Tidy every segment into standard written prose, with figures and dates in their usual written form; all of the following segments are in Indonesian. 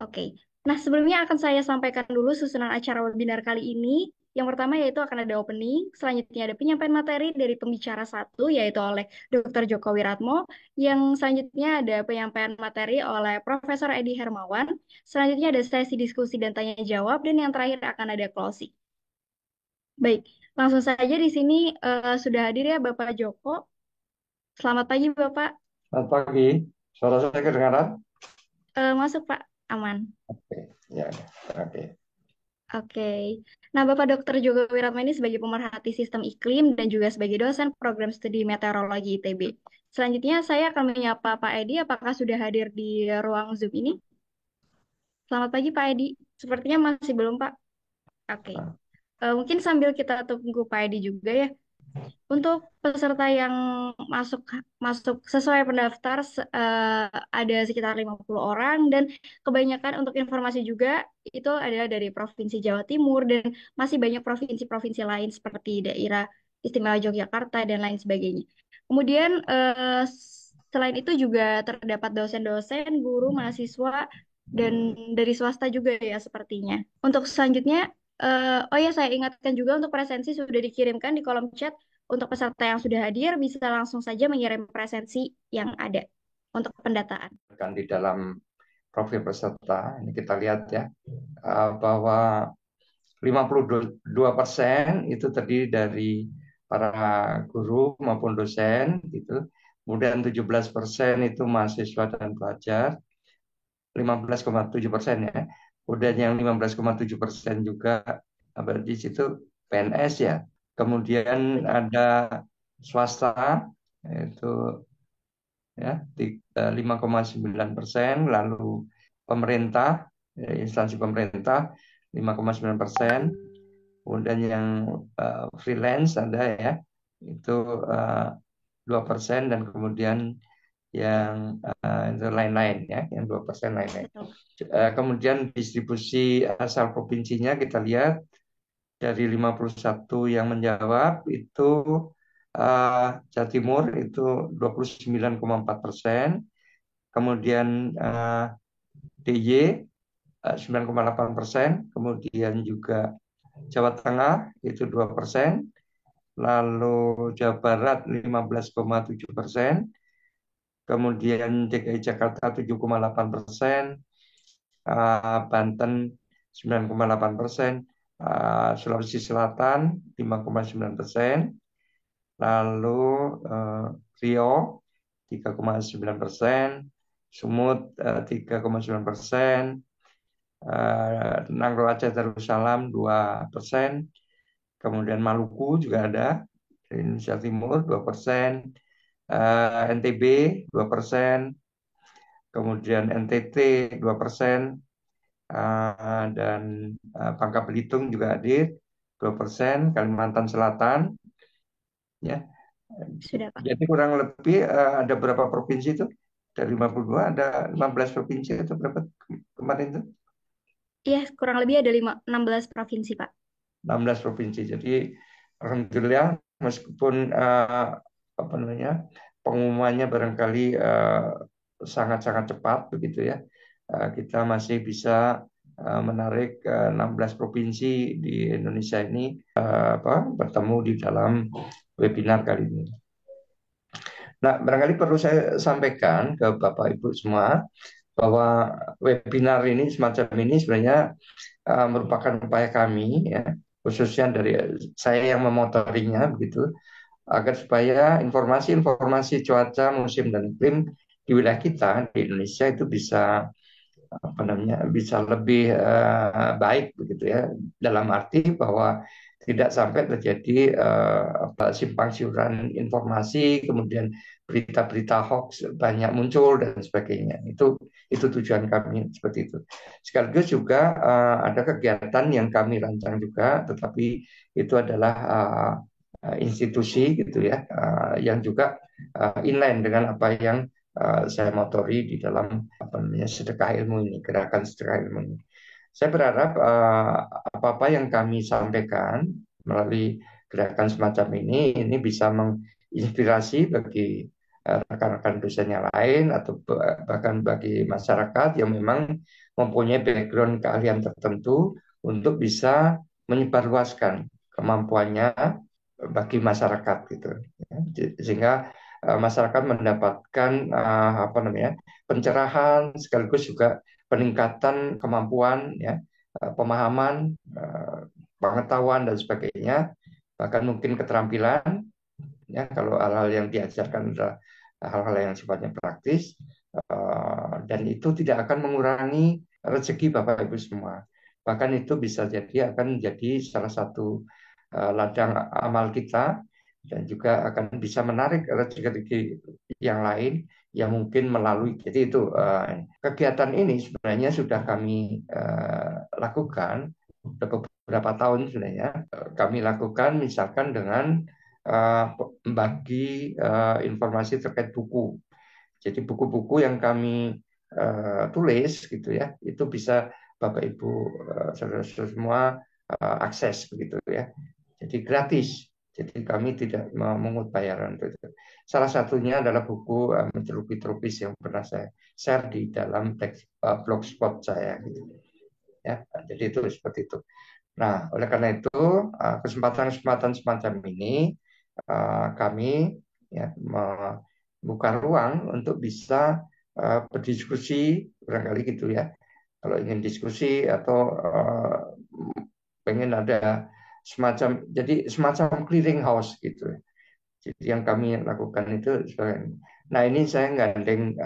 Oke. Nah, sebelumnya akan saya sampaikan dulu susunan acara webinar kali ini. Yang pertama yaitu akan ada opening, selanjutnya ada penyampaian materi dari pembicara satu, yaitu oleh Dr. Joko Wiratmo. Yang selanjutnya ada penyampaian materi oleh Profesor Edi Hermawan. Selanjutnya ada sesi diskusi dan tanya jawab, dan yang terakhir akan ada closing. Baik, langsung saja di sini sudah hadir ya Bapak Joko. Selamat pagi Bapak. Selamat pagi, suara saya kedengaran? Masuk Pak, aman. Oke, ya, ya. Oke. Oke. Nah, Bapak Dr. Joko Wiratma ini sebagai pemerhati sistem iklim dan juga sebagai dosen program studi meteorologi ITB. Selanjutnya saya akan menyapa Pak Edi. Apakah sudah hadir di ruang Zoom ini? Selamat pagi Pak Edi. Sepertinya masih belum Pak. Oke. Nah, Mungkin sambil kita tunggu Pak Edi juga ya. Untuk peserta yang masuk masuk sesuai pendaftar ada sekitar 50 orang, dan kebanyakan untuk informasi juga itu adalah dari Provinsi Jawa Timur, dan masih banyak provinsi-provinsi lain seperti daerah Istimewa Yogyakarta dan lain sebagainya. Kemudian selain itu juga terdapat dosen-dosen, guru, mahasiswa, dan dari swasta juga ya sepertinya. Untuk selanjutnya, oh ya saya ingatkan juga untuk presensi sudah dikirimkan di kolom chat. Untuk peserta yang sudah hadir, bisa langsung saja mengirim presensi yang ada untuk pendataan. kan di dalam profil peserta, ini kita lihat ya, bahwa 52% itu terdiri dari para guru maupun dosen, gitu. Kemudian 17% itu mahasiswa dan pelajar, 15,7% ya. Kemudian yang 15,7% juga berarti situ PNS ya. Kemudian ada swasta, itu ya 5,9%, lalu pemerintah, instansi pemerintah 5,9%, kemudian yang freelance ada ya itu 2%, dan kemudian yang itu lain-lain ya, yang 2% lain-lain. Betul. Kemudian distribusi asal provinsinya kita lihat dari 51 yang menjawab itu Jawa Timur itu 29,4%, kemudian DIY 9,8%, kemudian juga Jawa Tengah itu 2%, lalu Jawa Barat 15,7%, kemudian DKI Jakarta 7,8%, Banten 9,8%, Sulawesi Selatan 5,9%, lalu Riau 3,9%, Sumut 3,9%, Nangro Aceh Darussalam 2%, kemudian Maluku juga ada, Indonesia Timur 2%, NTB 2%, kemudian NTT 2%, dan Bangka Belitung juga hadir 2%, Kalimantan Selatan ya. Sudah, Pak. Jadi kurang lebih ada berapa provinsi itu? Dari 52 ada 15 provinsi atau berapa kemarin itu? Iya, kurang lebih ada 16 provinsi, Pak. 16 provinsi. Jadi alhamdulillah, meskipun apa namanya, pengumumannya barangkali sangat-sangat cepat begitu ya, kita masih bisa menarik 16 provinsi di Indonesia ini bertemu di dalam webinar kali ini. Nah, barangkali perlu saya sampaikan ke Bapak Ibu semua bahwa webinar ini semacam ini sebenarnya merupakan upaya kami ya, khususnya dari saya yang memotorinya begitu, agar supaya informasi-informasi cuaca, musim dan iklim di wilayah kita di Indonesia itu bisa apa namanya, bisa lebih baik begitu ya, dalam arti bahwa tidak sampai terjadi simpang siuran informasi, kemudian berita-berita hoax banyak muncul dan sebagainya. Itu tujuan kami seperti itu. Sekaligus juga ada kegiatan yang kami rancang juga, tetapi itu adalah institusi gitu ya, yang juga inline dengan apa yang saya motori di dalam apa namanya, sedekah ilmu ini, gerakan sedekah ilmu ini. Saya berharap apa-apa yang kami sampaikan melalui gerakan semacam ini bisa menginspirasi bagi rekan-rekan dosen yang lain atau bahkan bagi masyarakat yang memang mempunyai background keahlian tertentu untuk bisa menyebarluaskan kemampuannya bagi masyarakat gitu ya. Sehingga masyarakat mendapatkan apa namanya pencerahan sekaligus juga peningkatan kemampuan ya, pemahaman, pengetahuan dan sebagainya, bahkan mungkin keterampilan ya kalau hal-hal yang diajarkan adalah hal-hal yang sifatnya praktis, dan itu tidak akan mengurangi rezeki Bapak Ibu semua. Bahkan itu bisa jadi akan menjadi salah satu ladang amal kita dan juga akan bisa menarik rezeki yang lain yang mungkin melalui. Jadi itu kegiatan ini sebenarnya sudah kami lakukan beberapa tahun sebenarnya. Kami lakukan misalkan dengan membagi informasi terkait buku. Jadi buku-buku yang kami tulis gitu ya, itu bisa Bapak Ibu saudara-saudara semua akses begitu ya. Jadi gratis. Jadi kami tidak memungut bayaran untuk itu. Salah satunya adalah buku Mentilupi Tropis yang pernah saya share di dalam blogspot saya gitu. Ya, jadi itu seperti itu. Nah, oleh karena itu kesempatan-kesempatan semacam ini kami ya, membuka ruang untuk bisa berdiskusi barangkali gitu ya. Kalau ingin diskusi atau pengen ada semacam clearing house gitu. Jadi yang kami lakukan itu nah ini saya gandeng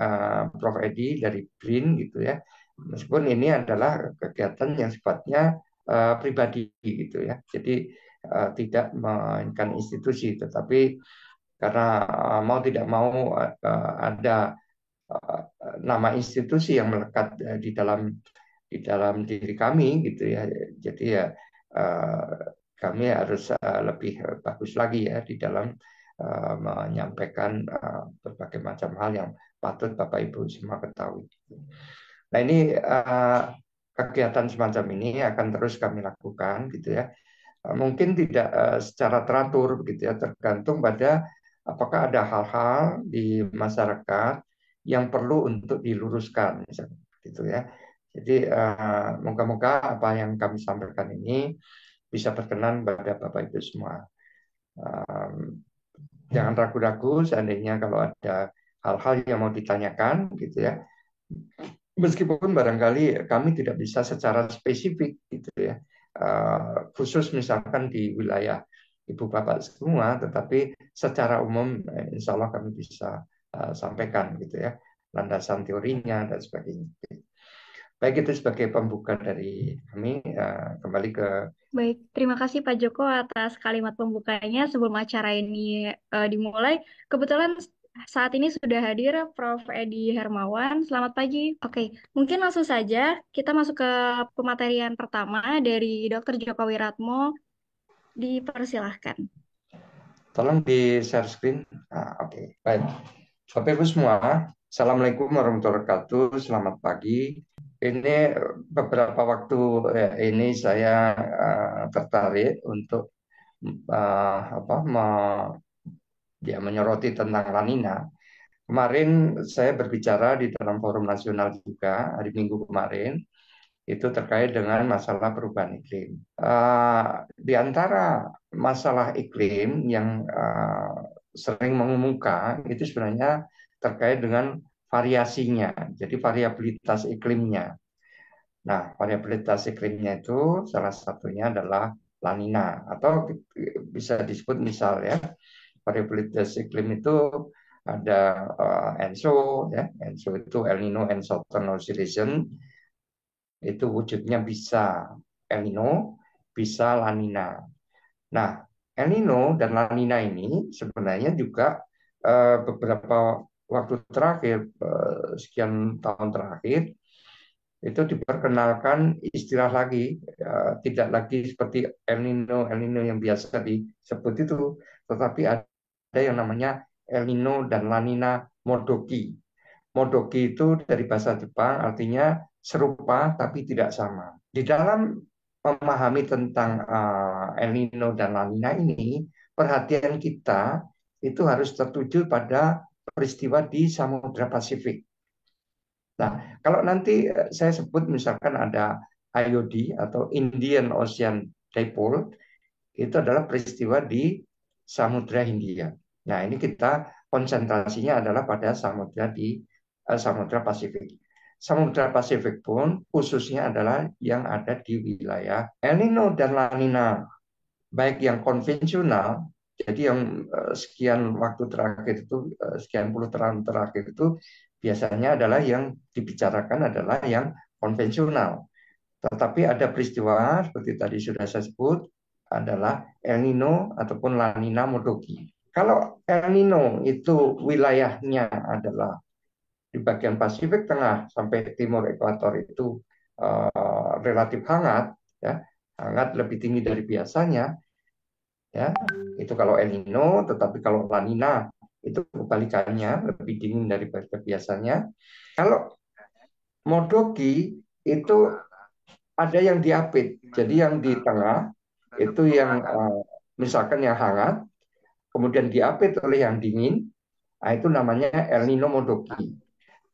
Prof. Edi dari BRIN gitu ya. Meskipun ini adalah kegiatan yang sifatnya pribadi gitu ya. Jadi tidak mainkan institusi, tetapi karena mau tidak mau ada nama institusi yang melekat di dalam diri kami gitu ya. Jadi ya kami harus lebih bagus lagi ya di dalam menyampaikan berbagai macam hal yang patut Bapak Ibu semua ketahui. Nah ini kegiatan semacam ini akan terus kami lakukan gitu ya. Mungkin tidak secara teratur begitu ya, tergantung pada apakah ada hal-hal di masyarakat yang perlu untuk diluruskan misalnya gitu ya. Jadi moga-moga apa yang kami sampaikan ini bisa berkenan pada Bapak Ibu semua. Jangan ragu-ragu seandainya kalau ada hal-hal yang mau ditanyakan gitu ya. Meskipun barangkali kami tidak bisa secara spesifik gitu ya, khusus misalkan di wilayah Ibu Bapak semua, tetapi secara umum insya Allah kami bisa sampaikan gitu ya, landasan teorinya dan sebagainya. Baik, itu sebagai pembuka dari kami. Kembali ke Baik, terima kasih Pak Joko atas kalimat pembukanya sebelum acara ini dimulai. Kebetulan saat ini sudah hadir Prof. Edi Hermawan. Selamat pagi. Oke, mungkin langsung saja kita masuk ke pematerian pertama dari Dr. Joko Wiratmo. Dipersilahkan. tolong di share screen. Oke. Baik. Bapak Ibu semua, Assalamualaikum warahmatullahi wabarakatuh. Selamat pagi. Ini beberapa waktu ini saya tertarik untuk menyoroti tentang La Nina. Kemarin saya berbicara di dalam forum nasional juga hari Minggu kemarin, itu terkait dengan masalah perubahan iklim. Di antara masalah iklim yang sering mengemuka itu sebenarnya terkait dengan variasinya, jadi variabilitas iklimnya. Nah, variabilitas iklimnya itu salah satunya adalah La Nina atau bisa disebut misal ya, variabilitas iklim itu ada ENSO ya, ENSO itu El Nino and Southern Oscillation, itu wujudnya bisa El Nino, bisa La Nina. Nah, El Nino dan La Nina ini sebenarnya juga beberapa waktu terakhir, sekian tahun terakhir, itu diperkenalkan istilah lagi, tidak lagi seperti El Nino yang biasa disebut itu, tetapi ada yang namanya El Nino dan La Nina Modoki. Modoki itu dari bahasa Jepang artinya serupa tapi tidak sama. Di dalam memahami tentang El Nino dan La Nina ini, perhatian kita itu harus tertuju pada peristiwa di Samudra Pasifik. Nah, kalau nanti saya sebut misalkan ada IOD atau Indian Ocean Dipole, itu adalah peristiwa di Samudra Hindia. Nah, ini kita konsentrasinya adalah pada Samudra Pasifik. Samudra Pasifik pun khususnya adalah yang ada di wilayah El Nino dan La Nina, baik yang konvensional, jadi yang sekian waktu terakhir itu, sekian puluh tahun terakhir itu biasanya adalah yang dibicarakan adalah yang konvensional. Tetapi ada peristiwa seperti tadi sudah saya sebut adalah El Nino ataupun La Nina Modoki. Kalau El Nino itu wilayahnya adalah di bagian Pasifik Tengah sampai timur ekuator itu relatif hangat, ya, hangat lebih tinggi dari biasanya, ya, itu kalau El Nino. Tetapi kalau La Nina itu kebalikannya, lebih dingin dari biasanya. Kalau Modoki itu ada yang diapit, jadi yang di tengah itu yang misalkan yang hangat, kemudian diapit oleh yang dingin, nah itu namanya El Nino Modoki.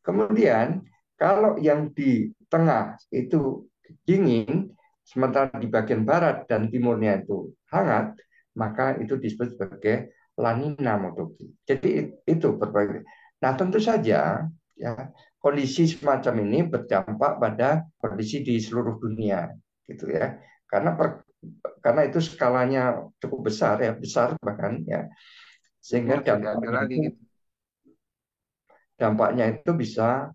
Kemudian kalau yang di tengah itu dingin, sementara di bagian barat dan timurnya itu hangat, maka itu disebut sebagai La Nina Modoki. Jadi itu berbeda. Nah, tentu saja ya kondisi semacam ini berdampak pada kondisi di seluruh dunia, gitu ya. Karena itu skalanya cukup besar ya, besar bahkan ya, sehingga dampaknya itu bisa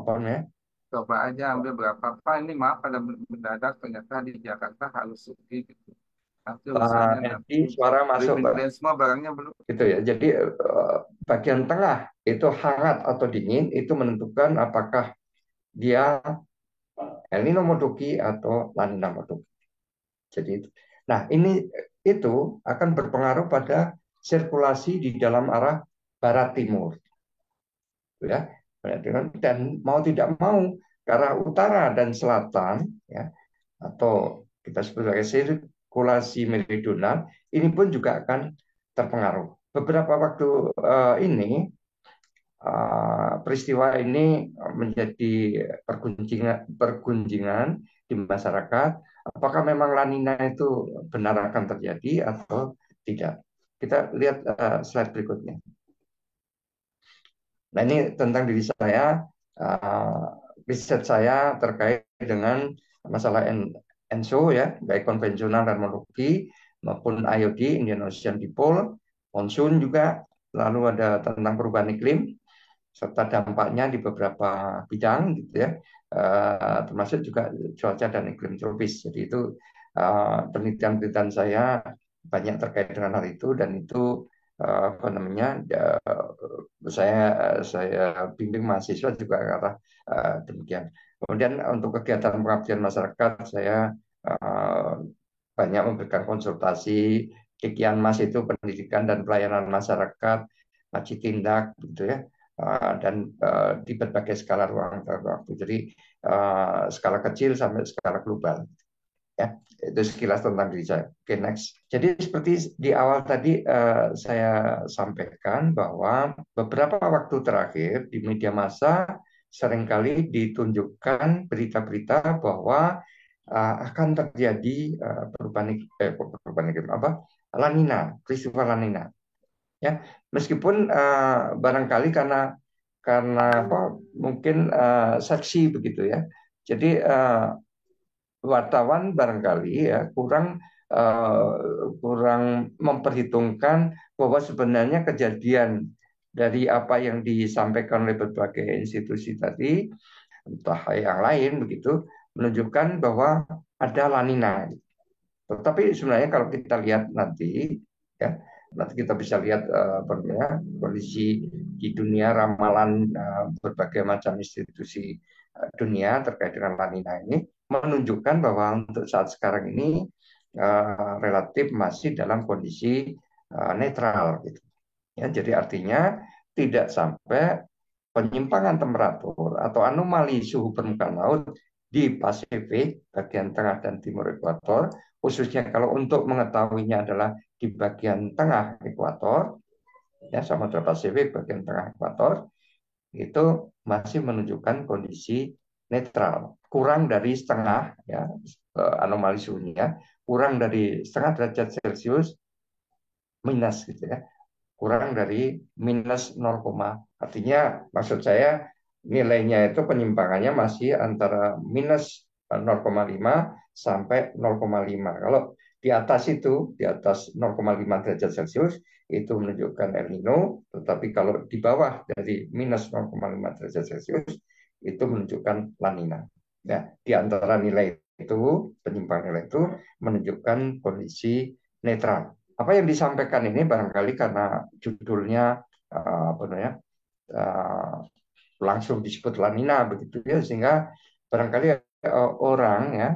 apa namanya? Coba aja ambil berapa Pak, ini maaf pada mendadak ternyata di Jakarta harus sepi gitu. Nanti urusannya nanti Suara masuk, Pak. dan semua barangnya belum. Gitu ya. Jadi bagian tengah itu hangat atau dingin itu menentukan apakah dia El Nino Modoki atau La Nina Modoki. Jadi itu. Nah, itu akan berpengaruh pada sirkulasi di dalam arah barat timur, ya. Dan mau tidak mau ke arah utara dan selatan, ya, atau kita sebut sebagai sirkulasi meridional, ini pun juga akan terpengaruh. Beberapa waktu ini peristiwa ini menjadi pergunjingan di masyarakat. Apakah memang La Nina itu benar akan terjadi atau tidak? Kita lihat slide berikutnya. Nah, ini tentang diri saya, riset saya terkait dengan masalah ENSO ya, baik konvensional dan monoki maupun IOD, Indian Ocean Dipole, monsoon juga, lalu ada tentang perubahan iklim serta dampaknya di beberapa bidang, gitu ya, termasuk juga cuaca dan iklim tropis. Jadi itu penelitian-penelitian saya banyak terkait dengan hal itu, dan itu apa namanya, saya bimbing mahasiswa juga ke arah demikian. Kemudian untuk kegiatan pengabdian masyarakat saya banyak memberikan konsultasi. Kikian Mas itu pendidikan dan pelayanan masyarakat, Maci Tindak, gitu ya, dan di berbagai skala ruang dan waktu. Jadi skala kecil sampai skala global. Ya, itu sekilas tentang diri saya. Oke, next. Jadi seperti di awal tadi saya sampaikan bahwa beberapa waktu terakhir di media massa seringkali ditunjukkan berita-berita bahwa akan terjadi perubahan iklim apa? La Nina, peristiwa La Nina. Ya, meskipun barangkali karena apa? Mungkin seksi begitu ya. Jadi wartawan barangkali ya kurang memperhitungkan bahwa sebenarnya kejadian dari apa yang disampaikan oleh berbagai institusi tadi, entah yang lain begitu, menunjukkan bahwa ada La Nina. Tetapi sebenarnya kalau kita lihat nanti, ya, nanti kita bisa lihat kondisi di dunia, ramalan berbagai macam institusi dunia terkait dengan La Nina ini menunjukkan bahwa untuk saat sekarang ini relatif masih dalam kondisi netral, gitu. Ya, jadi artinya tidak sampai penyimpangan temperatur atau anomali suhu permukaan laut di Pasifik bagian tengah dan timur ekuator, khususnya kalau untuk mengetahuinya adalah di bagian tengah ekuator, ya Samudra Pasifik bagian tengah ekuator itu masih menunjukkan kondisi netral, kurang dari setengah ya anomali suhunya, kurang dari setengah derajat Celcius minus gitu ya, kurang dari minus 0, artinya maksud saya nilainya itu penyimpangannya masih antara minus 0,5 sampai 0,5. Kalau di atas itu, di atas 0,5 derajat Celcius, itu menunjukkan El Nino, tetapi kalau di bawah dari minus 0,5 derajat Celcius, itu menunjukkan La Nina. Ya, di antara nilai itu, penyimpang nilai itu menunjukkan kondisi netral. Apa yang disampaikan ini barangkali karena judulnya apa namanya langsung disebut La Nina begitu ya, sehingga barangkali orang ya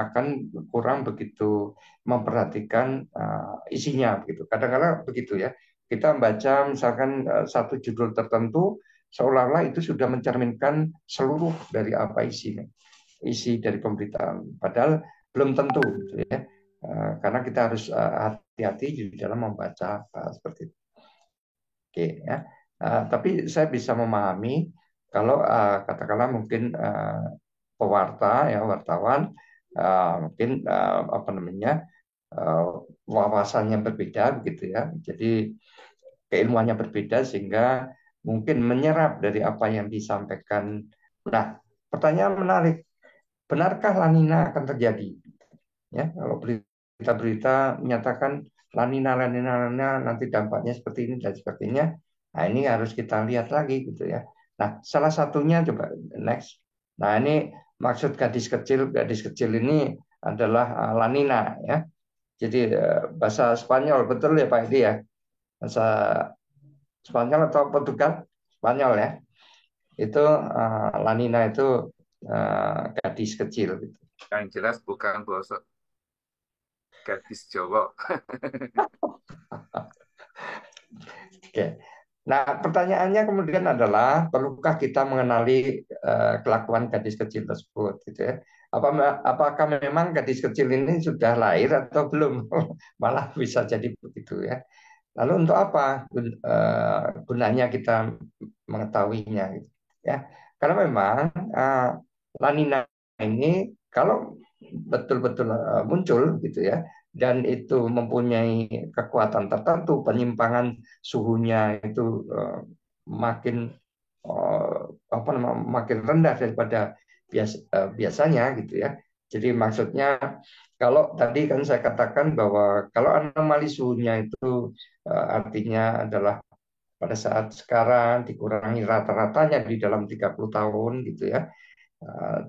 akan kurang begitu memperhatikan isinya begitu. Kadang-kadang begitu ya. Kita membaca misalkan satu judul tertentu seolah-olah itu sudah mencerminkan seluruh dari apa isinya, isi dari pemberitaan. Padahal belum tentu gitu ya. Karena kita harus hati-hati di dalam membaca seperti itu. Oke ya. Tapi saya bisa memahami kalau katakanlah mungkin pewarta ya wartawan mungkin apa namanya wawasannya berbeda begitu ya. Jadi keilmuannya berbeda sehingga mungkin menyerap dari apa yang disampaikan. Nah, pertanyaan menarik, benarkah La Nina akan terjadi? Ya, kalau berita-berita menyatakan La Nina nanti dampaknya seperti ini dan sebagainya. Nah, ini harus kita lihat lagi gitu ya. Nah, salah satunya coba next. Nah, ini maksud gadis kecil ini adalah La Nina ya. Jadi bahasa Spanyol betul ya Pak Edi ya. Bahasa Spanyol atau Portugal? Spanyol ya. Itu La Nina itu gadis kecil gitu. Yang jelas bukan bosok gadis Jawa. Oke. Nah, pertanyaannya kemudian adalah perlukah kita mengenali kelakuan gadis kecil tersebut gitu ya. Apakah memang gadis kecil ini sudah lahir atau belum? Malah bisa jadi begitu ya. Lalu untuk apa gunanya kita mengetahuinya gitu ya. Karena memang La Nina ini kalau betul-betul muncul gitu ya dan itu mempunyai kekuatan tertentu, penyimpangan suhunya itu makin apa namanya makin rendah daripada biasanya gitu ya. Jadi maksudnya kalau tadi kan saya katakan bahwa kalau anomali suhunya itu artinya adalah pada saat sekarang dikurangi rata-ratanya di dalam 30 tahun gitu ya.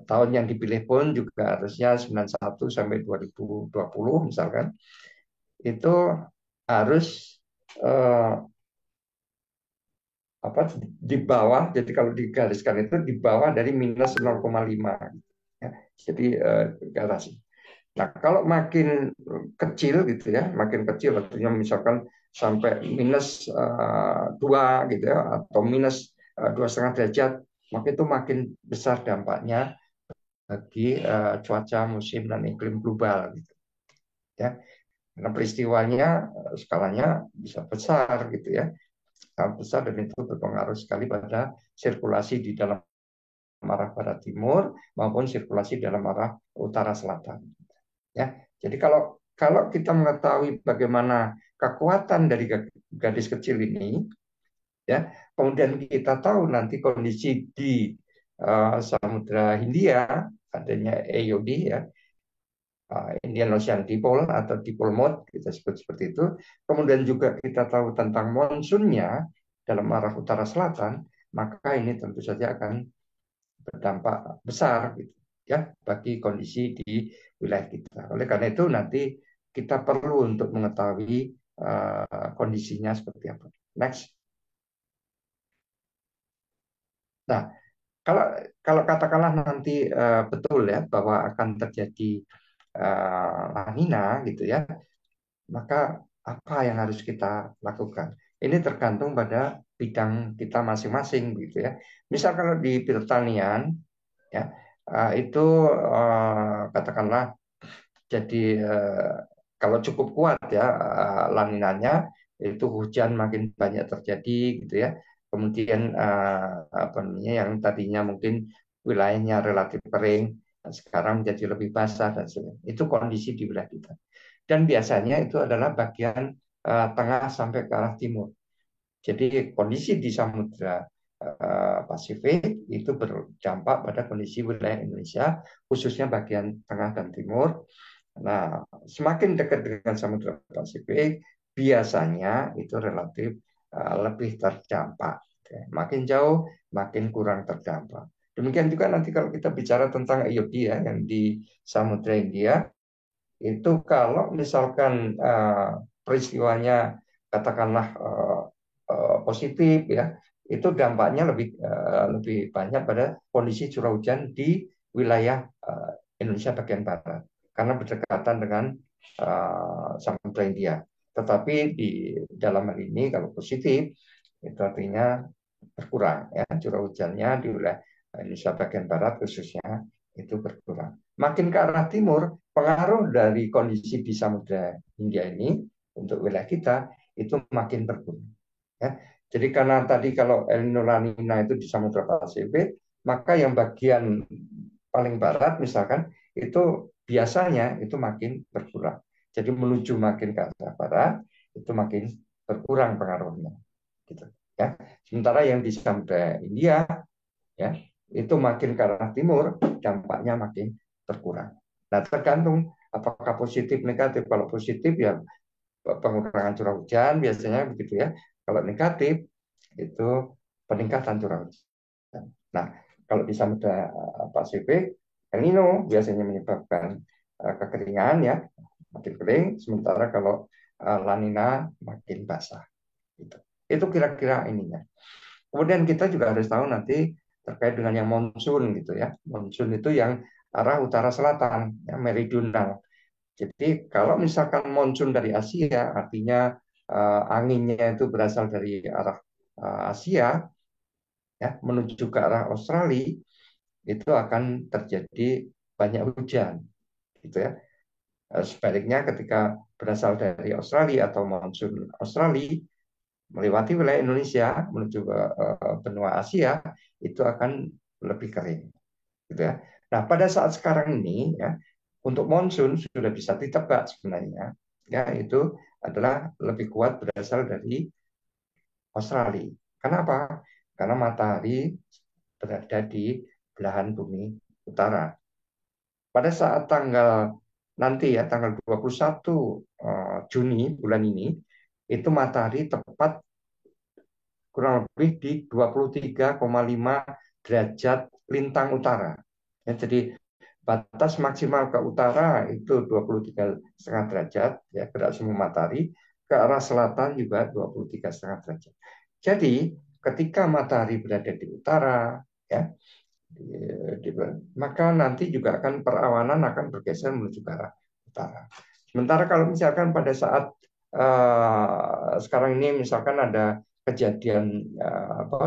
Tahun yang dipilih pun juga harusnya 91 sampai 2020 misalkan. Itu harus apa di bawah, jadi kalau digariskan itu di bawah dari minus 0,5 ya. Jadi garasi. Nah, kalau makin kecil gitu ya, makin kecil artinya misalkan sampai minus 2 gitu ya, atau minus 2,5 derajat, maka itu makin besar dampaknya bagi cuaca, musim, dan iklim global gitu ya. Karena peristiwanya skalanya bisa besar gitu ya, sangat besar, dan itu berpengaruh sekali pada sirkulasi di dalam arah barat timur maupun sirkulasi dalam arah utara selatan. Ya, jadi kalau kalau kita mengetahui bagaimana kekuatan dari gadis kecil ini, ya, kemudian kita tahu nanti kondisi di Samudra Hindia adanya AOD ya, Indian Ocean Dipole atau dipole mode kita sebut seperti itu. Kemudian juga kita tahu tentang monsunnya dalam arah utara selatan, maka ini tentu saja akan berdampak besar gitu ya bagi kondisi di wilayah kita. Oleh karena itu nanti kita perlu untuk mengetahui kondisinya seperti apa. Next. Nah, kalau kalau katakanlah nanti betul ya bahwa akan terjadi La Nina gitu ya, maka apa yang harus kita lakukan? Ini tergantung pada bidang kita masing-masing gitu ya. Misal kalau di pertanian ya itu katakanlah jadi kalau cukup kuat ya laninanya itu hujan makin banyak terjadi gitu ya. Kemudian apa namanya yang tadinya mungkin wilayahnya relatif kering, sekarang menjadi lebih basah dan sebagainya. Itu kondisi di wilayah kita. Dan biasanya itu adalah bagian tengah sampai ke arah timur. Jadi kondisi di Samudra Pasifik itu berdampak pada kondisi wilayah Indonesia, khususnya bagian tengah dan timur. Nah, semakin dekat dengan Samudra Pasifik, biasanya itu relatif lebih terdampak. Makin jauh, makin kurang terdampak. Demikian juga nanti kalau kita bicara tentang IOD ya, yang di Samudra India, itu kalau misalkan peristiwanya katakanlah positif ya, itu dampaknya lebih banyak pada kondisi curah hujan di wilayah Indonesia bagian barat karena berdekatan dengan Samudra India. Tetapi di dalam hal ini kalau positif itu artinya berkurang ya, curah hujannya di wilayah Indonesia bagian barat khususnya itu berkurang. Makin ke arah timur, pengaruh dari kondisi di Samudra Hindia ini untuk wilayah kita itu makin berkurang. Ya. Jadi karena tadi kalau El Nino La Nina itu di Samudra Pasifik, maka yang bagian paling barat misalkan itu biasanya itu makin berkurang. Jadi menuju makin ke arah barat itu makin berkurang pengaruhnya. Gitu. Ya. Sementara yang di Samudra India ya itu makin ke arah timur dampaknya makin berkurang. Nah tergantung apakah positif negatif. Kalau positif ya pengurangan curah hujan biasanya begitu ya. Kalau negatif itu peningkatan curah hujan. Nah kalau di Samudra Pasifik El Nino biasanya menyebabkan kekeringan ya makin kering. Sementara kalau La Nina makin basah. Itu kira-kira ininya. Kemudian kita juga harus tahu nanti terkait dengan yang monsun gitu ya. Monsun itu yang arah utara selatan, ya, meridional. Jadi kalau misalkan monsun dari Asia, artinya anginnya itu berasal dari arah Asia, ya, menuju ke arah Australia, itu akan terjadi banyak hujan, gitu ya. Sebaliknya ketika berasal dari Australia atau monsun Australia, melewati wilayah Indonesia menuju ke benua Asia itu akan lebih kering, gitu ya. Nah, pada saat sekarang ini ya, untuk monsun sudah bisa ditebak sebenarnya, ya itu adalah lebih kuat berasal dari Australia. Kenapa? Karena matahari berada di belahan bumi utara. Pada saat nanti ya tanggal 21 Juni bulan ini itu matahari tepat kurang lebih di 23,5 derajat lintang utara. Ya, jadi batas maksimal ke utara itu 23,5 derajat ya gerak semu matahari, ke arah selatan juga 23,5 derajat. Jadi ketika matahari berada di utara ya maka nanti juga akan perawanan akan bergeser menuju ke arah utara. Sementara kalau misalkan pada saat sekarang ini misalkan ada kejadian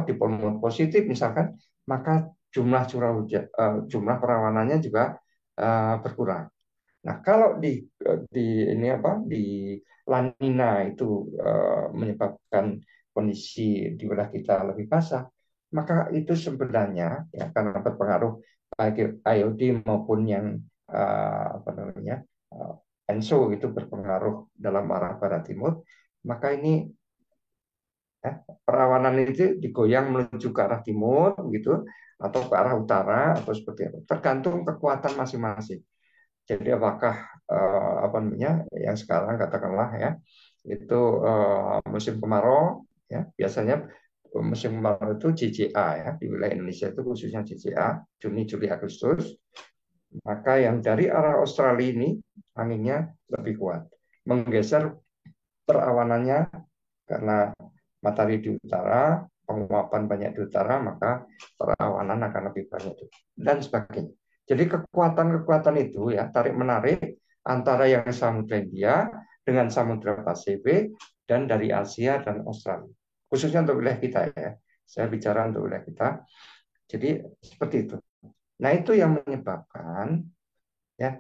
dipol positif misalkan, maka jumlah curah hujan, jumlah perawanannya juga berkurang. Nah, kalau di La Nina itu menyebabkan kondisi di wilayah kita lebih basah, maka itu sebenarnya ya karena berpengaruh baik IOD maupun yang apa namanya ENSO itu berpengaruh dalam arah barat timur, maka ini ya, perawanan itu digoyang menuju ke arah timur gitu atau ke arah utara atau seperti apa, tergantung kekuatan masing-masing. Jadi apakah apa namanya yang sekarang katakanlah ya itu musim kemarau ya biasanya musim kemarau itu JJA ya di wilayah Indonesia itu khususnya JJA Juni Juli Agustus, maka yang dari arah Australia ini anginnya lebih kuat menggeser perawanannya karena matahari di utara, penguapan banyak di utara, maka perawanan akan lebih banyak dan sebagainya. Jadi kekuatan-kekuatan itu ya tarik-menarik antara yang Samudra India dengan Samudra Pasifik dan dari Asia dan Australia. Khususnya untuk wilayah kita ya. Saya bicara untuk wilayah kita. Jadi seperti itu. Nah, itu yang menyebabkan ya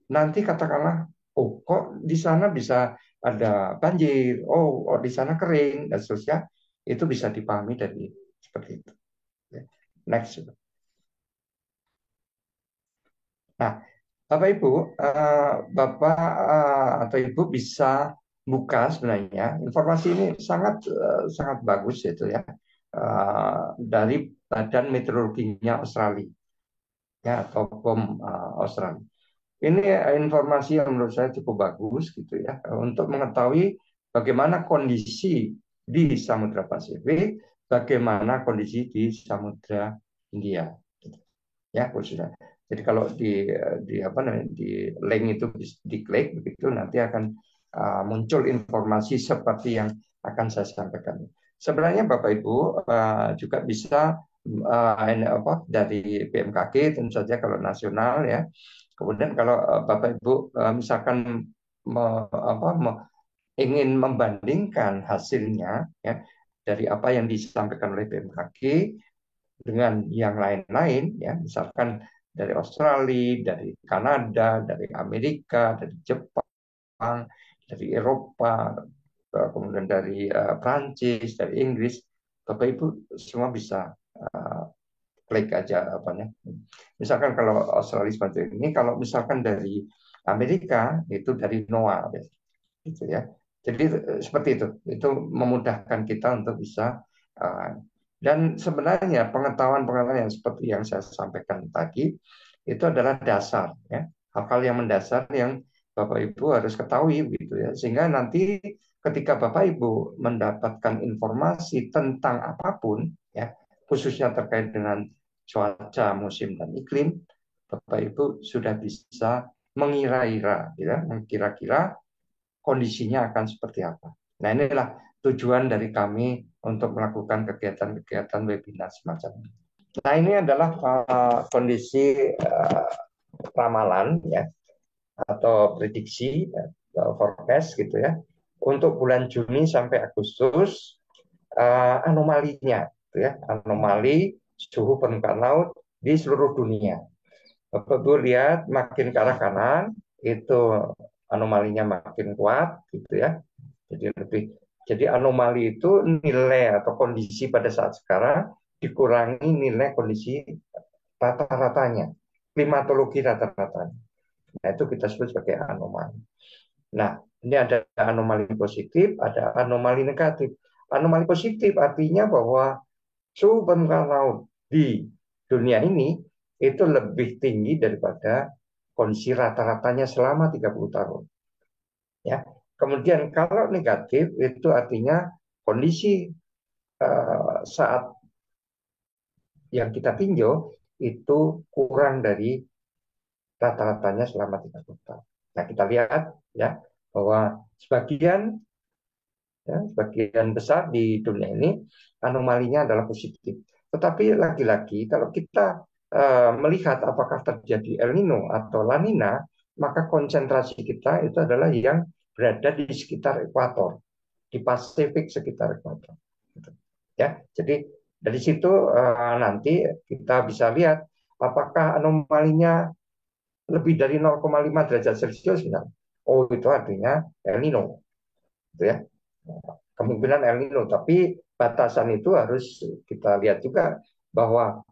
nanti katakanlah oh kok di sana bisa ada banjir, oh di sana kering dan seterusnya, itu bisa dipahami dari seperti itu. Next. Nah, Bapak Ibu, Bapak atau Ibu bisa buka sebenarnya informasi ini sangat bagus itu ya, dari Badan Meteorologinya Australia ya, atau BOM Australia. Ini informasi yang menurut saya cukup bagus gitu ya, untuk mengetahui bagaimana kondisi di Samudra Pasifik, bagaimana kondisi di Samudra Hindia, ya khususnya. Jadi kalau di apa namanya, di link itu diklik begitu, nanti akan muncul informasi seperti yang akan saya sampaikan. Sebenarnya Bapak Ibu juga bisa dari BMKG tentu saja kalau nasional ya. Kemudian kalau Bapak Ibu misalkan ingin membandingkan hasilnya ya dari apa yang disampaikan oleh BMKG dengan yang lain-lain ya, misalkan dari Australia, dari Kanada, dari Amerika, dari Jepang, dari Eropa, kemudian dari Prancis, dari Inggris, Bapak Ibu semua bisa klik aja apanya. Misalkan kalau Australia seperti ini, kalau misalkan dari Amerika itu dari NOAA gitu ya. Jadi seperti itu memudahkan kita untuk bisa dan sebenarnya pengetahuan-pengetahuan yang seperti yang saya sampaikan tadi itu adalah dasar ya, hal-hal yang mendasar yang Bapak Ibu harus ketahui gitu ya, sehingga nanti ketika Bapak Ibu mendapatkan informasi tentang apapun ya, khususnya terkait dengan cuaca, musim dan iklim, Bapak Ibu sudah bisa mengira-ira ya, mengkira-kira kondisinya akan seperti apa. Nah, inilah tujuan dari kami untuk melakukan kegiatan-kegiatan webinar semacam ini. Nah, ini adalah kondisi ramalan ya, atau prediksi forecast gitu ya, untuk bulan Juni sampai Agustus, anomalinya gitu ya, anomali suhu permukaan laut di seluruh dunia. Bapak Ibu lihat makin ke arah kanan itu anomalinya makin kuat gitu ya. Jadi anomali itu nilai atau kondisi pada saat sekarang dikurangi nilai kondisi rata-ratanya, klimatologi rata-ratanya. Nah, itu kita sebut sebagai anomali. Nah, ini ada anomali positif, ada anomali negatif. Anomali positif artinya bahwa suhu permukaan laut di dunia ini itu lebih tinggi daripada kondisi rata-ratanya selama 30 tahun. Ya. Kemudian kalau negatif itu artinya kondisi saat yang kita tinjau itu kurang dari rata-ratanya selama 30 tahun. Nah, kita lihat ya bahwa sebagian besar di dunia ini anomalinya adalah positif. Tetapi lagi-lagi kalau kita melihat apakah terjadi El Nino atau La Nina, maka konsentrasi kita itu adalah yang berada di sekitar ekuator, di Pasifik sekitar ekuator. Ya, jadi dari situ nanti kita bisa lihat apakah anomalinya lebih dari 0,5 derajat Celcius misalnya. Oh, itu artinya El Nino. Gitu ya. Kemungkinan El Nino, tapi batasan itu harus kita lihat juga bahwa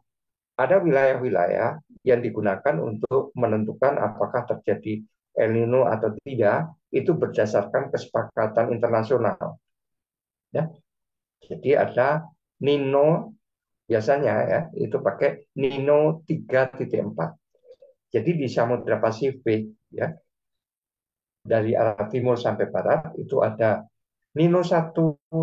ada wilayah-wilayah yang digunakan untuk menentukan apakah terjadi El Nino atau tidak, itu berdasarkan kesepakatan internasional. Ya. Jadi ada Nino biasanya ya, itu pakai Nino 3.4. Jadi di Samudra Pasifik ya, dari arah timur sampai barat itu ada Nino 1,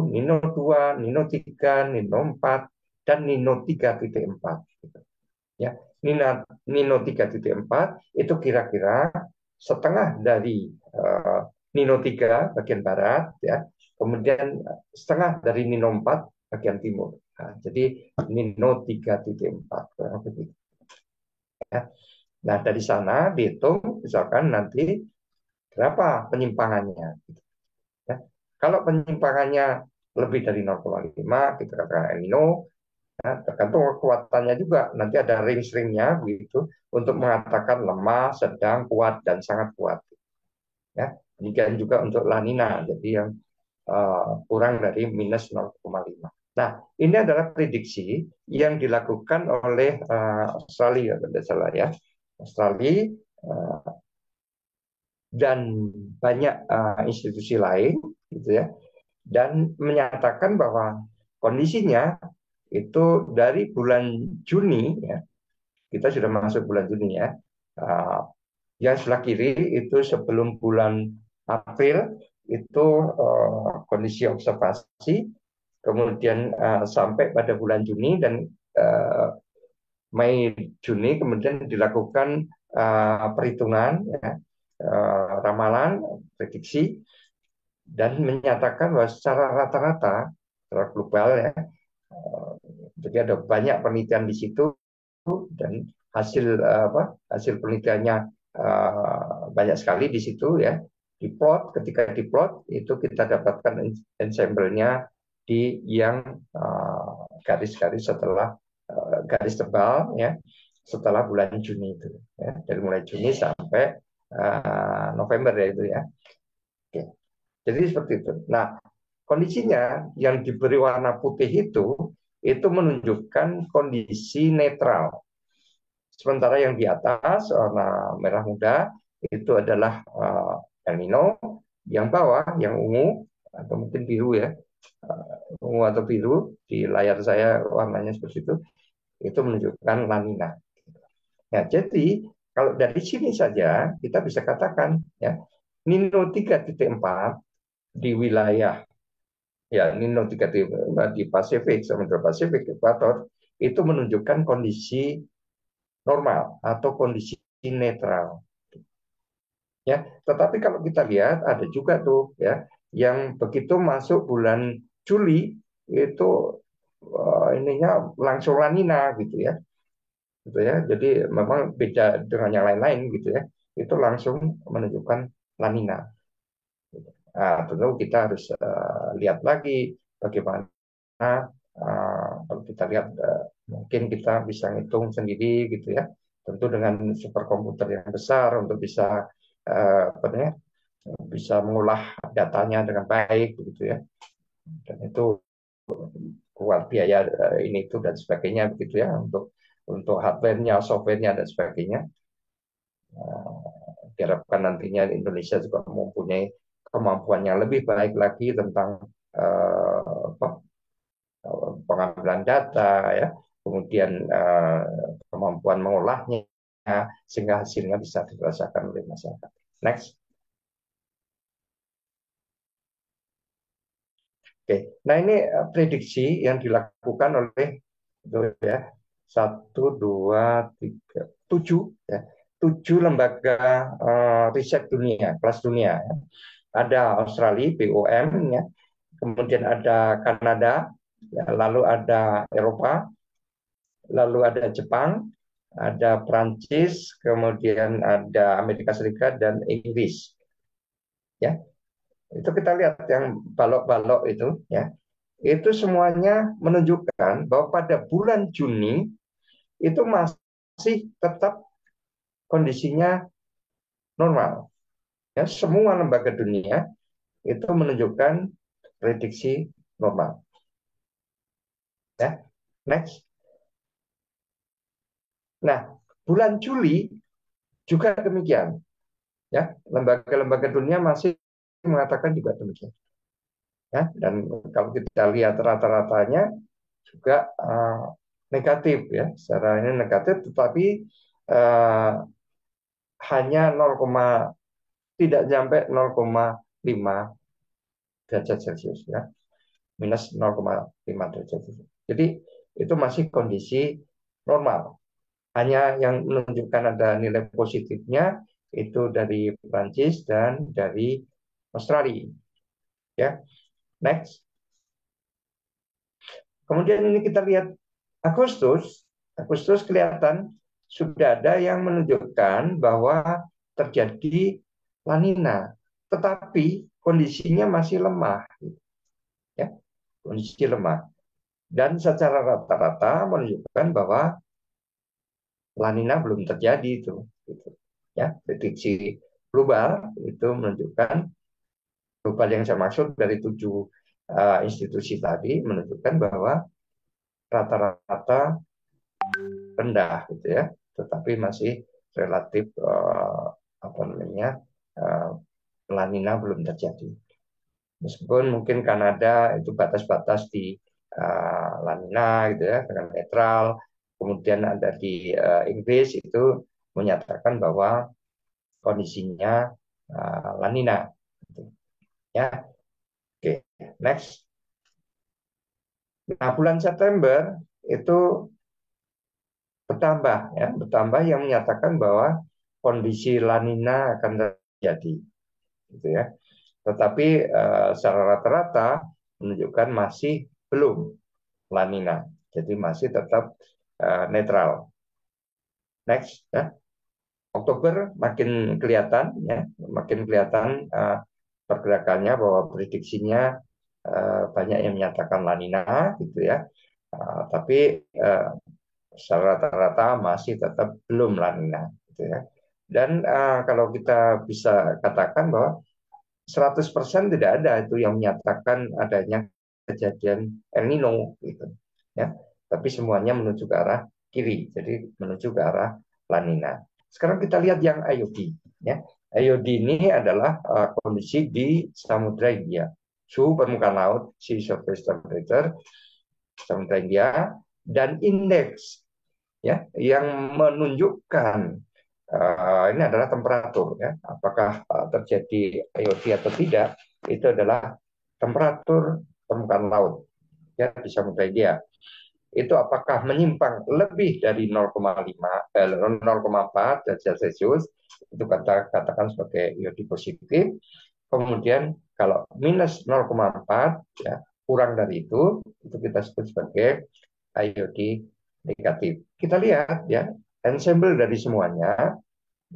Nino 2, Nino 3, Nino 4, dan Nino 3.4. Ya, Nino 3.4 itu kira-kira setengah dari Nino 3 bagian barat, ya. Kemudian setengah dari Nino 4 bagian timur. Nah, jadi Nino 3.4. Ya. Nah, dari sana dihitung misalkan nanti berapa penyimpangannya. Ya. Kalau penyimpangannya lebih dari 0,5, kita katakan El Nino. Nah, tergantung kekuatannya juga. Nanti ada range-nya begitu untuk mengatakan lemah, sedang, kuat, dan sangat kuat. Ya. Demikian juga untuk La Nina, jadi yang kurang dari minus 0,5. Nah, ini adalah prediksi yang dilakukan oleh Australia, kalau tidak salah ya. Australia dan banyak institusi lain, gitu ya, dan menyatakan bahwa kondisinya itu dari bulan Juni, ya, kita sudah masuk bulan Juni ya, yang sebelah kiri itu sebelum bulan April itu kondisi observasi, kemudian sampai pada bulan Juni dan Mei Juni kemudian dilakukan perhitungan, ya, ramalan, prediksi, dan menyatakan bahwa secara rata-rata, secara global ya, jadi ada banyak penelitian di situ dan hasil penelitiannya banyak sekali di situ ya. Ketika diplot itu kita dapatkan ensemble-nya di yang garis-garis setelah garis tebal ya, setelah bulan Juni itu ya, dari mulai Juni sampai November ya itu ya. Oke. Jadi seperti itu. Nah, kondisinya yang diberi warna putih itu menunjukkan kondisi netral. Sementara yang di atas warna merah muda itu adalah El Nino, yang bawah yang ungu atau mungkin biru ya, ungu atau biru di layar saya warnanya seperti itu menunjukkan La Nina. Nah, jadi kalau dari sini saja kita bisa katakan ya, Nino 3.4 di wilayah ya Nino 3.4 di Pasifik, Samudra Pasifik, Ekuator itu menunjukkan kondisi normal atau kondisi netral. Ya, tetapi kalau kita lihat ada juga tuh ya yang begitu masuk bulan Juli itu ininya langsung La Nina gitu ya. Gitu ya. Jadi memang beda dengan yang lain-lain gitu ya. Itu langsung menunjukkan La Nina. Nah, tentu kita harus lihat lagi bagaimana kalau kita lihat mungkin kita bisa ngitung sendiri gitu ya. Tentu dengan superkomputer yang besar untuk bisa bisa mengolah datanya dengan baik begitu ya. Dan itu kuat biaya ini itu dan sebagainya begitu ya untuk hardware-nya, software-nya dan sebagainya. Diharapkan nantinya Indonesia juga mempunyai kemampuan yang lebih baik lagi tentang pengambilan data ya, kemudian kemampuan mengolahnya sehingga hasilnya bisa dirasakan oleh masyarakat. Next. Oke, nah ini prediksi yang dilakukan oleh ya 7 lembaga riset dunia, kelas dunia. Ya. Ada Australia, BOM, ya. Kemudian ada Kanada, ya. Lalu ada Eropa, lalu ada Jepang, ada Prancis, kemudian ada Amerika Serikat dan Inggris. Ya, itu kita lihat yang balok-balok itu, ya. Itu semuanya menunjukkan bahwa pada bulan Juni itu masih tetap kondisinya normal. Ya, semua lembaga dunia itu menunjukkan prediksi normal. Ya, next. Nah, bulan Juli juga demikian. Ya, lembaga-lembaga dunia masih mengatakan juga demikian. Ya, dan kalau kita lihat rata-ratanya juga negatif ya, secara ini negatif, tetapi hanya tidak sampai 0,5 derajat Celcius ya, minus 0,5 derajat Celcius. Jadi itu masih kondisi normal. Hanya yang menunjukkan ada nilai positifnya itu dari Prancis dan dari Australia. Ya, next. Kemudian ini kita lihat Agustus kelihatan sudah ada yang menunjukkan bahwa terjadi La Nina, tetapi kondisinya masih lemah, ya, kondisi lemah. Dan secara rata-rata menunjukkan bahwa La Nina belum terjadi itu, gitu. Ya, prediksi global itu menunjukkan global yang saya maksud dari 7 institusi tadi menunjukkan bahwa rata-rata rendah gitu ya, tetapi masih relatif apa namanya La Nina belum terjadi. Meskipun mungkin Kanada itu batas-batas di La Nina gitu ya dengan netral, kemudian ada di Inggris itu menyatakan bahwa kondisinya La Nina. Gitu. Ya, oke, next. Nah, bulan September itu bertambah ya, bertambah yang menyatakan bahwa kondisi La Nina akan terjadi, gitu ya. Tetapi secara rata-rata menunjukkan masih belum La Nina, jadi masih tetap netral. Next, ya. Oktober makin kelihatan, ya, makin kelihatan pergerakannya bahwa prediksinya banyak yang menyatakan La Nina, gitu ya. Tapi secara rata-rata masih tetap belum La Nina, gitu ya. Dan kalau kita bisa katakan bahwa 100% tidak ada itu yang menyatakan adanya kejadian El Nino, gitu ya. Tapi semuanya menuju ke arah kiri, jadi menuju ke arah La Nina. Sekarang kita lihat yang IOD, ya. IOD ini adalah kondisi di Samudra India, suhu permukaan laut, sea surface temperature Samudra India, dan indeks ya yang menunjukkan ini adalah temperatur ya, apakah terjadi IOD atau tidak, itu adalah temperatur permukaan laut ya di Samudra India. Itu apakah menyimpang lebih dari 0,4 derajat Celcius, itu katakan sebagai IOD positif. Kemudian kalau minus 0,4 ya, kurang dari itu kita sebut sebagai IOD negatif. Kita lihat ya, ensemble dari semuanya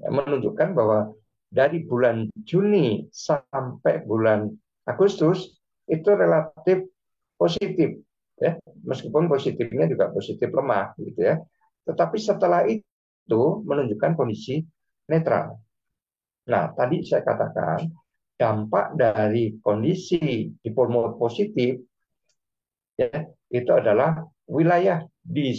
menunjukkan bahwa dari bulan Juni sampai bulan Agustus itu relatif positif ya, meskipun positifnya juga positif lemah gitu ya. Tetapi setelah itu menunjukkan kondisi netral. Nah, tadi saya katakan dampak dari kondisi dipole mode positif ya, itu adalah wilayah di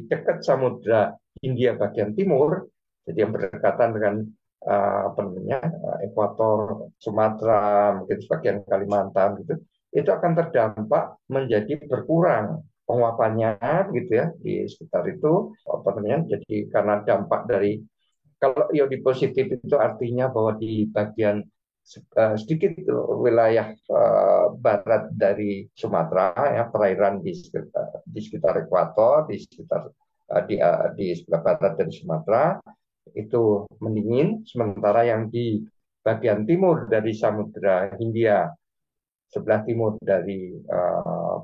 dekat Samudra Hindia bagian timur, jadi yang berdekatan dengan apa namanya ekuator Sumatera, mungkin sebagian Kalimantan gitu, itu akan terdampak menjadi berkurang penguapannya gitu ya di sekitar itu, apa namanya, jadi karena dampak dari, kalau iodi positif itu artinya bahwa di bagian sedikit wilayah barat dari Sumatera ya, perairan di sekitar ekuator, di sekitar di sebelah barat dari Sumatera itu mendingin, sementara yang di bagian timur dari Samudra Hindia, sebelah timur dari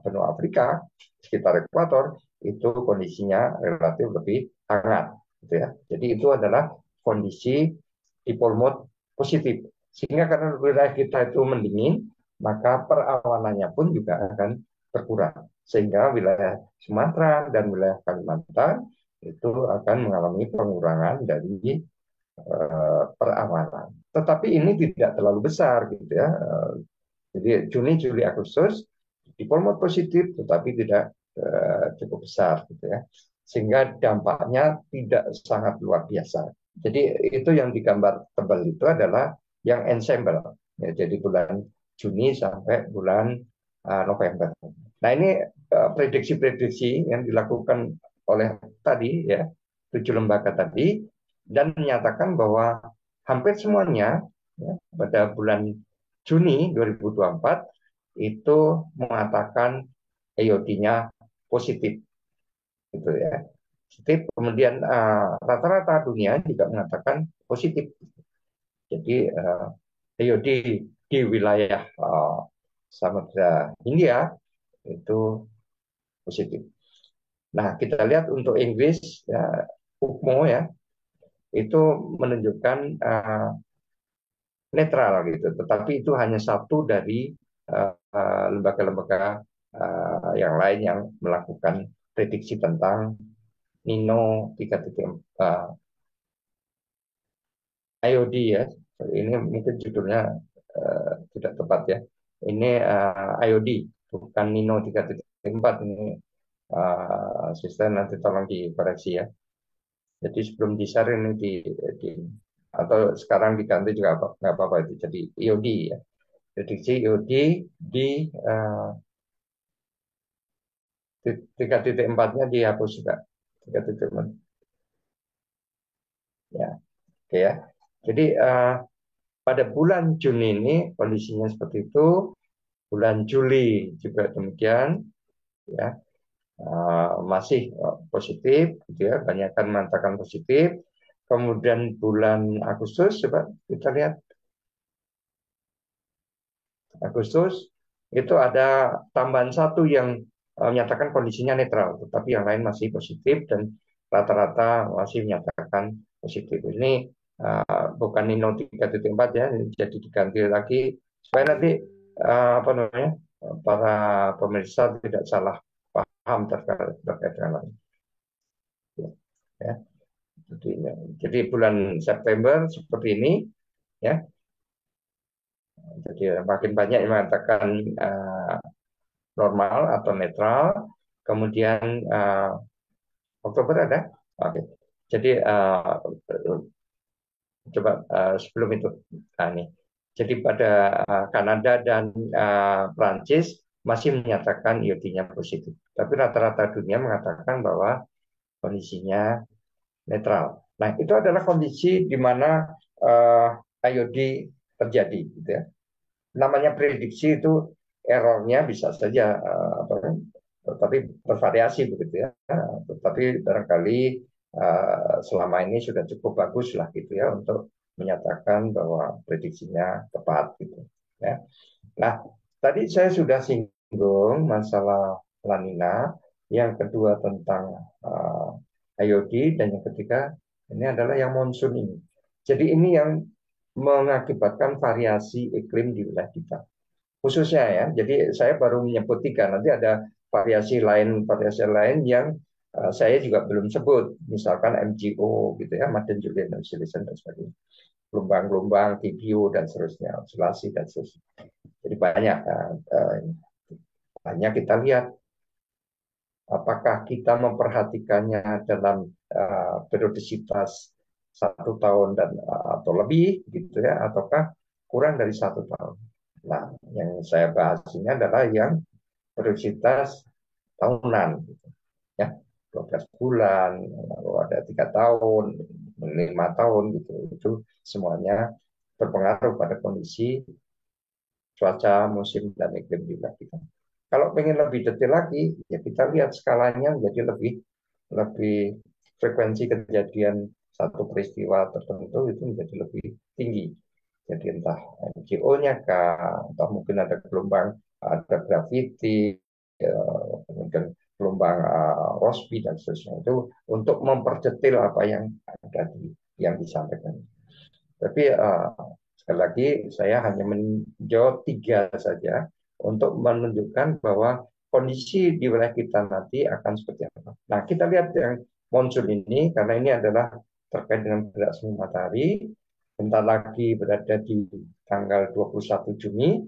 benua Afrika, sekitar ekuator, itu kondisinya relatif lebih hangat, gitu ya. Jadi itu adalah kondisi dipole mode positif. Sehingga karena wilayah kita itu mendingin, maka perawanannya pun juga akan berkurang. Sehingga wilayah Sumatera dan wilayah Kalimantan itu akan mengalami pengurangan dari perawanan. Tetapi ini tidak terlalu besar gitu ya. Jadi Juni, Juli, Agustus dipole mode positif, tetapi tidak cukup besar gitu ya. Sehingga dampaknya tidak sangat luar biasa. Jadi itu yang digambar tebal itu adalah yang ensemble. Ya, jadi bulan Juni sampai bulan November. Nah ini prediksi-prediksi yang dilakukan oleh tadi ya 7 lembaga tadi, dan menyatakan bahwa hampir semuanya ya, pada bulan Juni 2024 itu mengatakan EOD-nya positif, gitu ya. Positif. Kemudian rata-rata dunia juga mengatakan positif. Jadi EOD di wilayah Samudra Hindia itu positif. Nah, kita lihat untuk Inggris ya, UKMO ya, itu menunjukkan netral gitu, tetapi itu hanya satu dari lembaga-lembaga yang lain yang melakukan prediksi tentang Nino 3.4 IOD ya. Ini mungkin judulnya tidak tepat ya. Ini IOD, bukan Nino 3.4 ini. Asisten nanti tolong dikoreksi ya. Jadi sebelum di-share ini di atau sekarang diganti juga nggak apa-apa itu. Jadi IOD ya. Prediksi IOD di 3.4-nya dihapus juga. 3.4 ya. Oke ya. Jadi pada bulan Juni ini kondisinya seperti itu. Bulan Juli juga demikian ya. Masih positif gitu ya, banyak kan mengatakan positif. Kemudian bulan Agustus, coba kita lihat Agustus itu ada tambahan satu yang menyatakan kondisinya netral, tetapi yang lain masih positif dan rata-rata masih menyatakan positif. Ini bukan Nino 3.4 ya, jadi diganti lagi supaya nanti apa namanya para pemirsa tidak salah paham terkait dengan lain. Ya. Jadi bulan September seperti ini ya. Jadi makin banyak yang mengatakan normal atau netral. Kemudian Oktober ada. Oke. Jadi coba sebelum itu nih. Jadi pada Kanada dan Prancis masih menyatakan IOD-nya positif. Tapi rata-rata dunia mengatakan bahwa kondisinya netral. Nah, itu adalah kondisi di mana IOD terjadi, gitu ya. Namanya prediksi itu errornya bisa saja, tapi bervariasi begitu ya. Tetapi barangkali selama ini sudah cukup bagus lah, gitu ya, untuk menyatakan bahwa prediksinya tepat, gitu. Ya. Nah, tadi saya sudah singgung masalah La Nina, yang kedua tentang IOD, dan yang ketiga ini adalah yang monsun ini. Jadi ini yang mengakibatkan variasi iklim di wilayah kita. Khususnya ya, jadi saya baru menyebut 3, nanti ada variasi lain yang saya juga belum sebut, misalkan MGO gitu ya, Madden Julian Oscillation dan sebagainya, gelombang-gelombang, TBO dan seterusnya, oscillasi dan seterusnya. Jadi banyak kita lihat apakah kita memperhatikannya dalam periodisitas 1 tahun dan atau lebih gitu ya, ataukah kurang dari 1 tahun. Nah, yang saya bahas ini adalah yang periodisitas tahunan, gitu. Ya, 12 bulan, lalu ada 3 tahun, 5 tahun gitu. Itu semuanya berpengaruh pada kondisi cuaca, musim, dan iklim juga kita. Kalau pengen lebih detail lagi, ya kita lihat skalanya jadi lebih frekuensi kejadian satu peristiwa tertentu itu menjadi lebih tinggi. Jadi entah MCO-nya kah, atau mungkin ada gelombang, ada gravity, kemudian gelombang Rossby dan seterusnya, itu untuk memperdetil apa yang ada yang disampaikan. Tapi sekali lagi saya hanya menjawab 3 saja untuk menunjukkan bahwa kondisi di wilayah kita nanti akan seperti apa. Nah, kita lihat yang monsun ini, karena ini adalah terkait dengan gerak semu matahari. Bentar lagi berada di tanggal 21 Juni,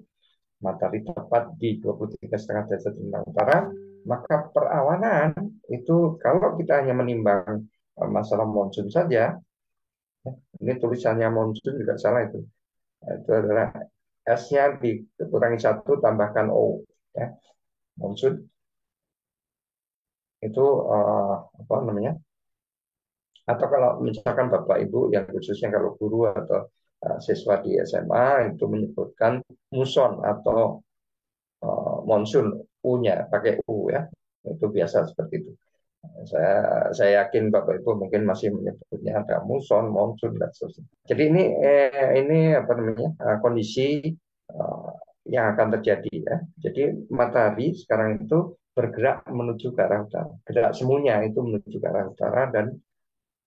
matahari tepat di 23,5 derajat lintang utara, maka perawanan itu kalau kita hanya menimbang masalah monsun saja, ini tulisannya monsun juga salah itu. Itu adalah S-nya dikurangi 1 tambahkan O. Ya. Monsun itu apa namanya? Atau kalau misalkan Bapak Ibu yang khususnya kalau guru atau siswa di SMA itu menyebutkan muson atau monsun, U-nya pakai U ya. Itu biasa seperti itu. Saya yakin Bapak Ibu mungkin masih menyebutnya ada muson, monsun dan seterusnya. Jadi ini apa namanya kondisi yang akan terjadi ya. Jadi matahari sekarang itu bergerak menuju ke arah utara. Gerak semuanya itu menuju ke arah utara dan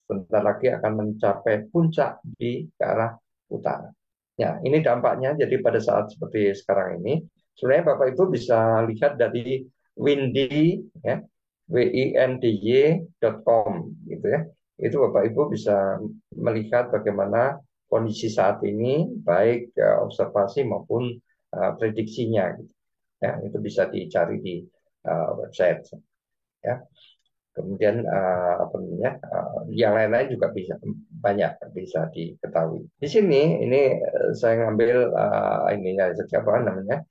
sebentar lagi akan mencapai puncak di ke arah utara. Ya, ini dampaknya. Jadi pada saat seperti sekarang ini, sebenarnya Bapak Ibu bisa lihat dari windy ya, windy.com gitu ya. Itu Bapak Ibu bisa melihat bagaimana kondisi saat ini, baik observasi maupun prediksinya. Gitu. Ya, itu bisa dicari di website. Ya. Kemudian apa namanya, yang lain-lain juga bisa banyak bisa diketahui. Di sini ini saya ngambil ininya saja apa namanya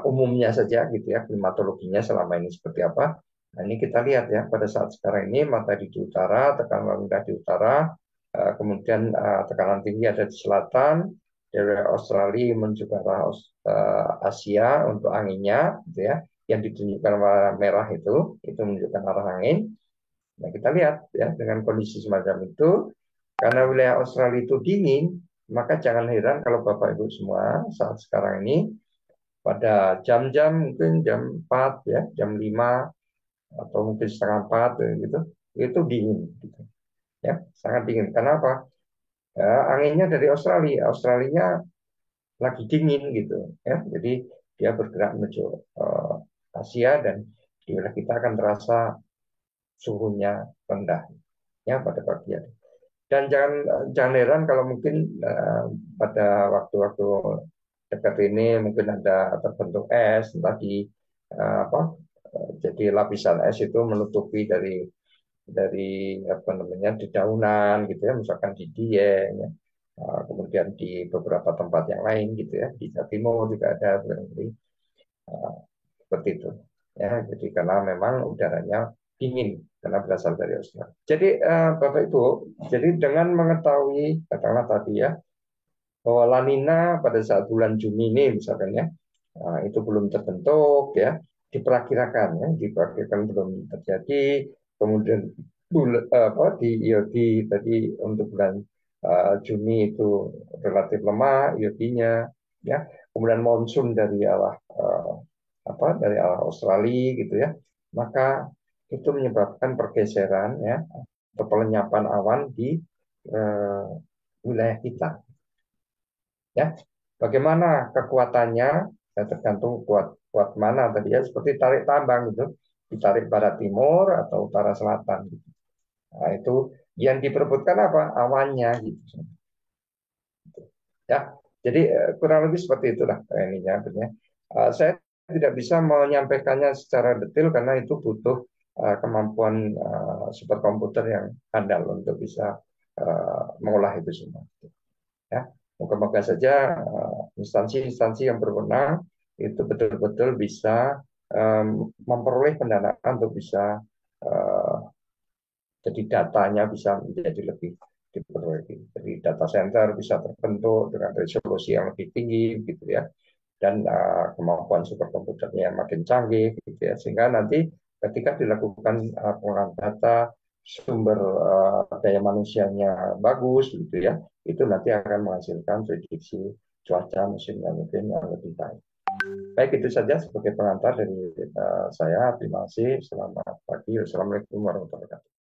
umumnya saja gitu ya, klimatologinya selama ini seperti apa. Nah, ini kita lihat ya pada saat sekarang ini matahari di utara, tekanan rendah di utara, kemudian tekanan tinggi ada di selatan, dari Australia menuju ke arah Asia untuk anginnya, gitu ya yang ditunjukkan warna merah itu menunjukkan arah angin. Nah, kita lihat ya dengan kondisi semacam itu, karena wilayah Australia itu dingin, maka jangan heran kalau Bapak Ibu semua saat sekarang ini pada jam-jam mungkin jam 4 ya, jam 5 atau mungkin setengah 4 gitu, itu dingin gitu. Ya, sangat dingin. Karena apa? Ya, anginnya dari Australia, Australianya lagi dingin gitu ya. Jadi dia bergerak menuju Asia dan di wilayah kita akan terasa suhunya rendah ya pada pagi hari. Dan jangan heran kalau mungkin pada waktu-waktu dekat ini mungkin ada terbentuk es, entah di apa, jadi lapisan es itu menutupi dari apa namanya dedaunan gitu ya, misalkan di Dieng, ya. Kemudian di beberapa tempat yang lain gitu ya, di Jawa Timur juga ada seperti itu. Ya, jadi karena memang udaranya dingin karena berasal dari Australia. Jadi Bapak Ibu, jadi dengan mengetahui katakanlah tadi ya bahwa La Nina pada saat bulan Juni ini misalkan ya itu belum terbentuk ya, diperkirakan belum terjadi. Kemudian apa di tadi untuk bulan Juni itu relatif lemah IOD-nya ya. Kemudian monsun dari arah dari arah Australia gitu ya, maka itu menyebabkan pergeseran ya atau pelenyapan awan di wilayah kita. Ya, bagaimana kekuatannya? Ya, tergantung kuat mana tadi ya, seperti tarik tambang gitu, ditarik barat timur atau utara selatan. Gitu. Nah, itu yang diperebutkan apa? Awannya gitu. Ya, jadi kurang lebih seperti itulah ininya. Saya tidak bisa menyampaikannya secara detail karena itu butuh kemampuan superkomputer yang handal untuk bisa mengolah itu semua. Ya, moga-moga saja instansi-instansi yang berwenang itu betul-betul bisa memperoleh pendanaan untuk bisa jadi datanya bisa menjadi lebih diperoleh. Jadi data center bisa terbentuk dengan resolusi yang lebih tinggi, gitu ya, dan kemampuan superkomputernya yang makin canggih, gitu ya, sehingga nanti ketika dilakukan pengolahan data sumber daya manusianya bagus, gitu ya, itu nanti akan menghasilkan prediksi cuaca musim yang mungkin yang lebih baik. Baik, itu saja sebagai pengantar dari saya. Terima kasih. Selamat pagi. Wassalamualaikum warahmatullahi wabarakatuh.